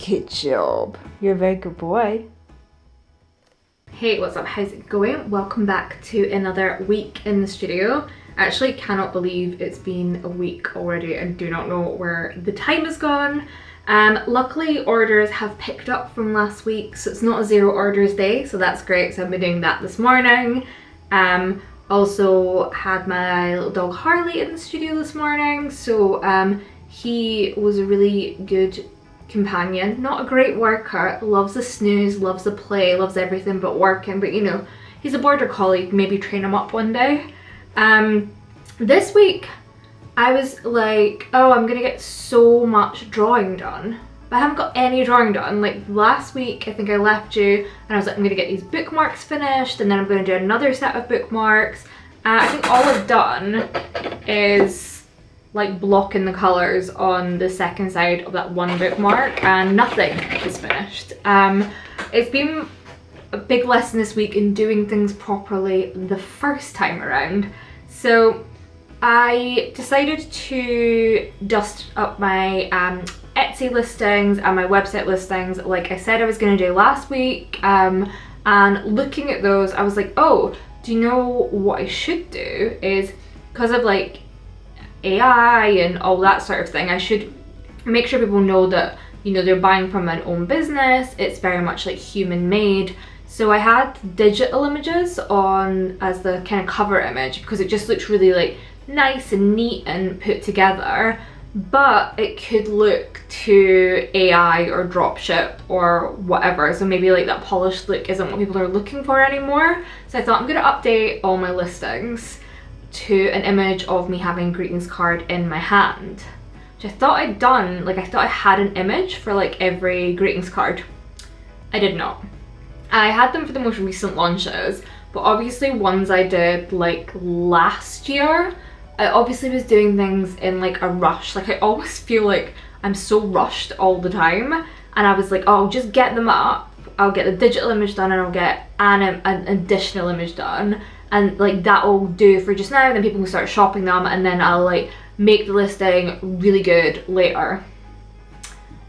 Good job. You're a very good boy. Hey, what's up? How's it going? Welcome back to another week in the studio. I actually cannot believe it's been a week already and do not know where the time has gone. Luckily orders have picked up from last week, so it's not a zero orders day, so that's great. So I've been doing that this morning. Also had my little dog Harley in the studio this morning, so he was a really good companion. Not a great worker, loves the snooze, loves the play, loves everything but working, but you know, he's a border collie, maybe train him up one day. This week I was like, oh, I'm gonna get so much drawing done, but I haven't got any drawing done. Like last week I think I left you and I was like, I'm gonna get these bookmarks finished and then I'm gonna do another set of bookmarks. I think all I've done is like blocking the colours on the second side of that one bookmark and nothing is finished. It's been a big lesson this week in doing things properly the first time around. So I decided to dust up my Etsy listings and my website listings like I said I was going to do last week, and looking at those I was like, oh, do you know what I should do is, because of like AI and all that sort of thing, I should make sure people know that, you know, they're buying from an own business, it's very much like human made. So I had digital images on as the kind of cover image because it just looks really like nice and neat and put together, but it could look to AI or dropship or whatever, so maybe like that polished look isn't what people are looking for anymore. So I thought I'm gonna update all my listings to an image of me having a greetings card in my hand, which I thought I'd done, like I thought I had an image for like every greetings card. I did not. I had them for the most recent launches, but obviously ones I did like last year, I obviously was doing things in like a rush. Like I always feel like I'm so rushed all the time, and I was like, oh, I'll just get them up, I'll get the digital image done and I'll get an additional image done, and like that'll do for just now, then people can start shopping them, and then I'll like make the listing really good later.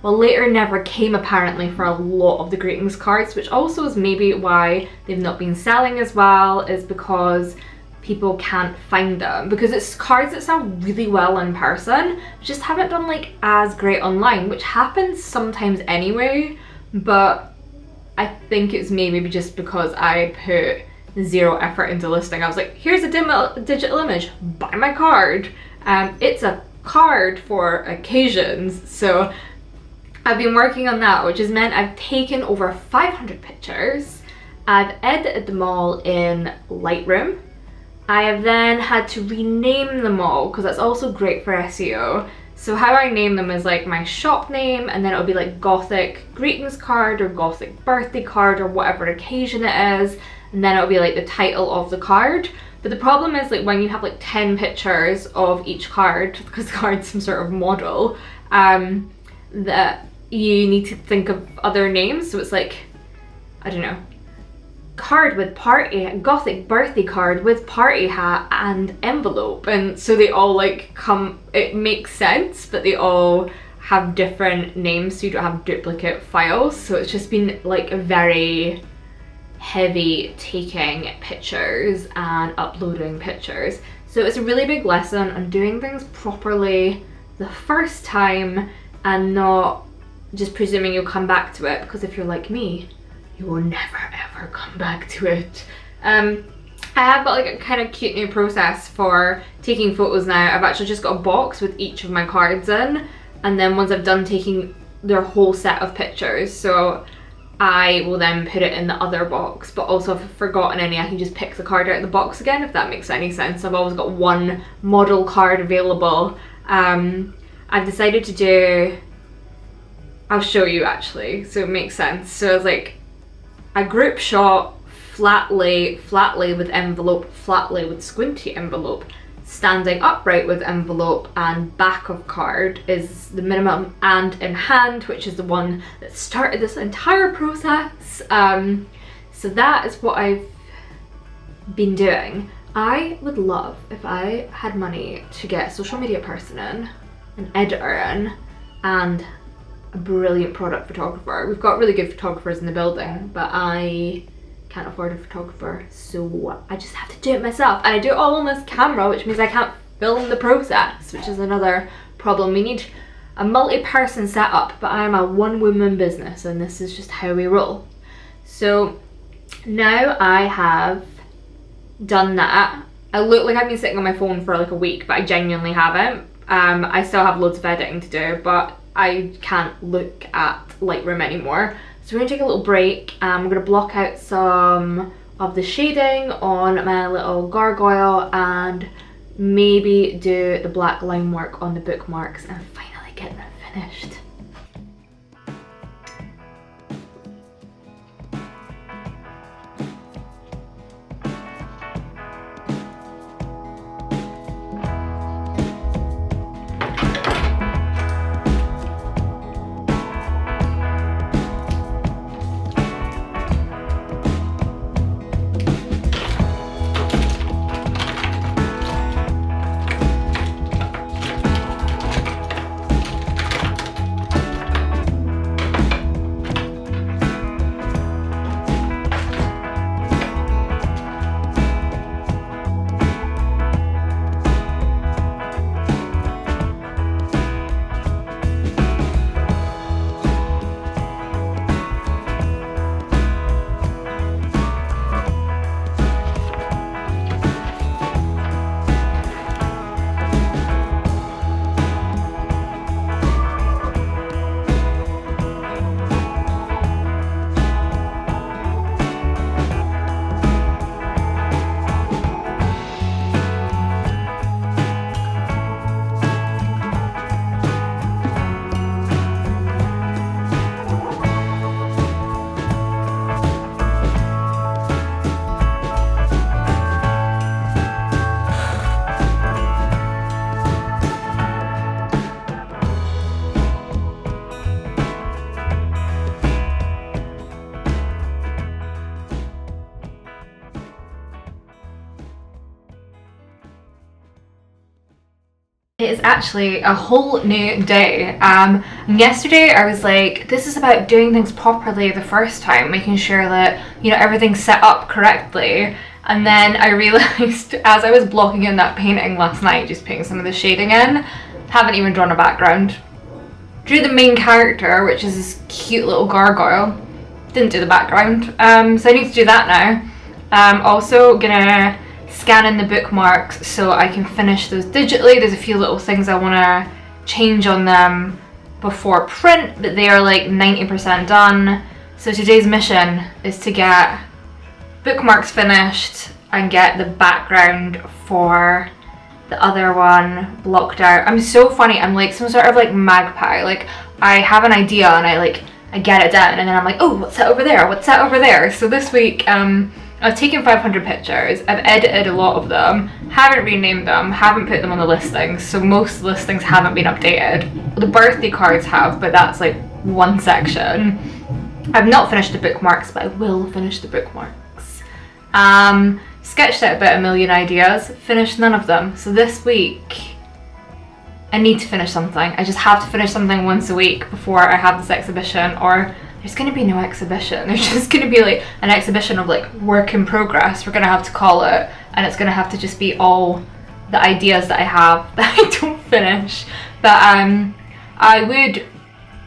Well, later never came apparently for a lot of the greetings cards, which also is maybe why they've not been selling as well, is because people can't find them, because it's cards that sell really well in person, just haven't done like as great online, which happens sometimes anyway, but I think it's maybe just because I put zero effort into listing. I was like, here's a digital image, buy my card. It's a card for occasions, so I've been working on that, which has meant I've taken over 500 pictures. I've edited them all in Lightroom. I have then had to rename them all because that's also great for SEO. So how I name them is like my shop name, and then it'll be like Gothic greetings card or Gothic birthday card or whatever occasion it is, and then it'll be like the title of the card. But the problem is like when you have like 10 pictures of each card, because the card's some sort of model, that you need to think of other names. So it's like, I don't know, card with party, Gothic birthday card with party hat and envelope, and so they all like come, it makes sense, but they all have different names so you don't have duplicate files. So it's just been like a very heavy taking pictures and uploading pictures. So it's a really big lesson on doing things properly the first time and not just presuming you'll come back to it, because if you're like me, you will never ever come back to it. I have got like a kind of cute new process for taking photos now. I've actually just got a box with each of my cards in, and then once I've done taking their whole set of pictures, so I will then put it in the other box, but also if I've forgotten any, I can just pick the card out of the box again, if that makes any sense. I've always got one model card available. I've decided to do, I'll show you actually, so it makes sense. So it's like a group shot, flatly with envelope, flatly with squinty envelope, standing upright with envelope, and back of card is the minimum, and in hand, which is the one that started this entire process. So that is what I've been doing. I would love if I had money to get a social media person in, an editor in, and a brilliant product photographer. We've got really good photographers in the building, but I can't afford a photographer, so I just have to do it myself. And I do it all on this camera, which means I can't film the process, which is another problem. We need a multi-person setup, but I am a one-woman business and this is just how we roll. So now I have done that. I look like I've been sitting on my phone for like a week, but I genuinely haven't. I still have loads of editing to do, but I can't look at Lightroom anymore. So we're gonna take a little break. I'm gonna block out some of the shading on my little gargoyle and maybe do the black line work on the bookmarks and finally get them finished. It is actually a whole new day. And yesterday I was like, this is about doing things properly the first time, making sure that, you know, everything's set up correctly. And then I realised as I was blocking in that painting last night, just putting some of the shading in, haven't even drawn a background. Drew the main character, which is this cute little gargoyle. Didn't do the background. So I need to do that now. Also gonna scan in the bookmarks so I can finish those digitally. There's a few little things I want to change on them before print, but they are like 90% done. So today's mission is to get bookmarks finished and get the background for the other one blocked out. I'm so funny, I'm like some sort of like magpie. Like I have an idea and I get it down and then I'm like, oh, what's that over there? What's that over there? So this week I've taken 500 pictures, I've edited a lot of them, haven't renamed them, haven't put them on the listings, so most listings haven't been updated. The birthday cards have, but that's like one section. I've not finished the bookmarks, but I will finish the bookmarks. Sketched out about a million ideas, finished none of them. So this week, I need to finish something. I just have to finish something once a week before I have this exhibition, or there's going to be no exhibition. There's just going to be like an exhibition of like work in progress, we're going to have to call it, and it's going to have to just be all the ideas that I have that I don't finish. But I would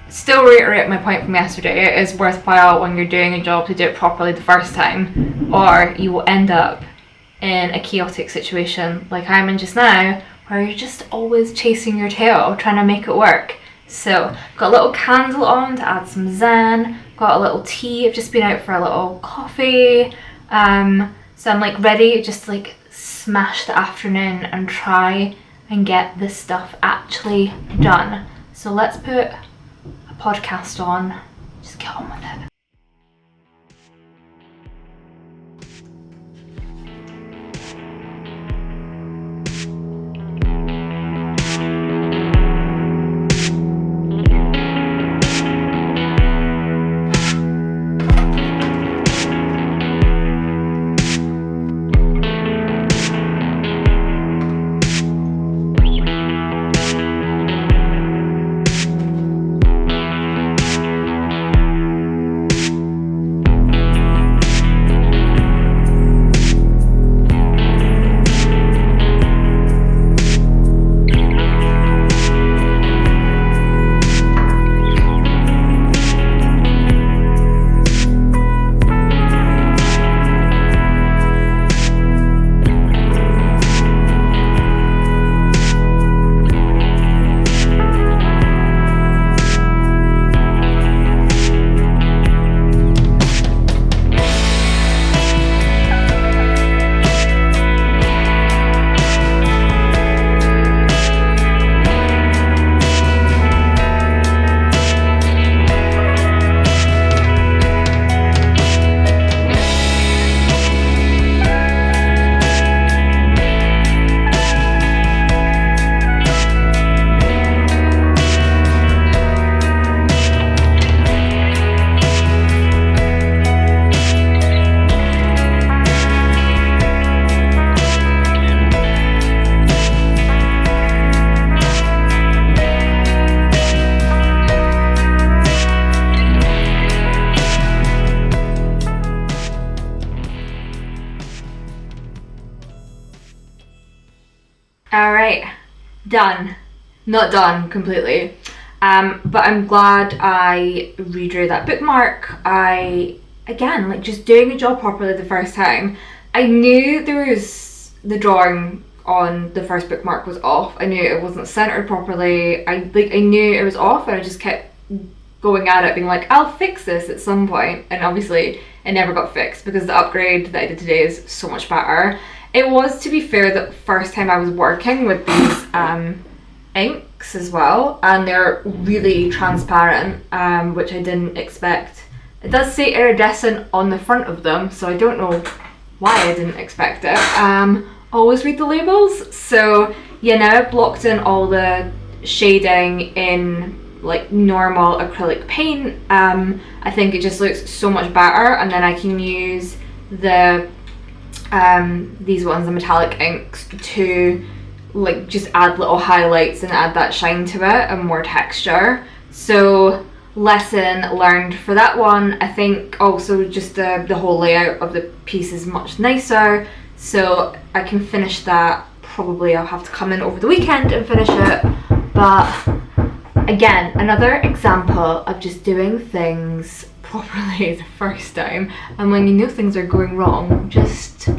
still reiterate my point from yesterday. It is worthwhile when you're doing a job to do it properly the first time, or you will end up in a chaotic situation like I'm in just now, where you're just always chasing your tail, trying to make it work. So, got a little candle on to add some zen, got a little tea, I've just been out for a little coffee, so I'm like ready just to like smash the afternoon and try and get this stuff actually done. So let's put a podcast on, just get on with it. Alright, done. Not done completely. But I'm glad I redrew that bookmark. Again, like just doing the job properly the first time. I knew there was the drawing on the first bookmark was off. I knew it wasn't centered properly. I knew it was off, and I just kept going at it being like, I'll fix this at some point, and obviously it never got fixed because the upgrade that I did today is so much better. It was, to be fair, the first time I was working with these inks as well, and they're really transparent, which I didn't expect. It does say iridescent on the front of them, so I don't know why I didn't expect it. Always read the labels. So yeah, now I've blocked in all the shading in like normal acrylic paint. I think it just looks so much better, and then I can use the these ones, the metallic inks, to like just add little highlights and add that shine to it and more texture. So lesson learned for that one. I think also just the whole layout of the piece is much nicer, so I can finish that. Probably I'll have to come in over the weekend and finish it, but again, another example of just doing things properly the first time, and when you know things are going wrong, just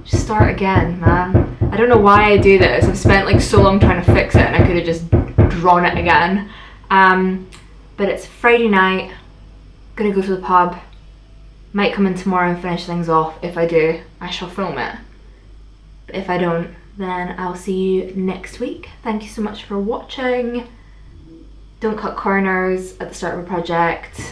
start again, man. I don't know why I do this. I've spent like so long trying to fix it, and I could have just drawn it again. But it's Friday night, gonna go to the pub, might come in tomorrow and finish things off. If I do, I shall film it. But if I don't, then I'll see you next week. Thank you so much for watching. Don't cut corners at the start of a project.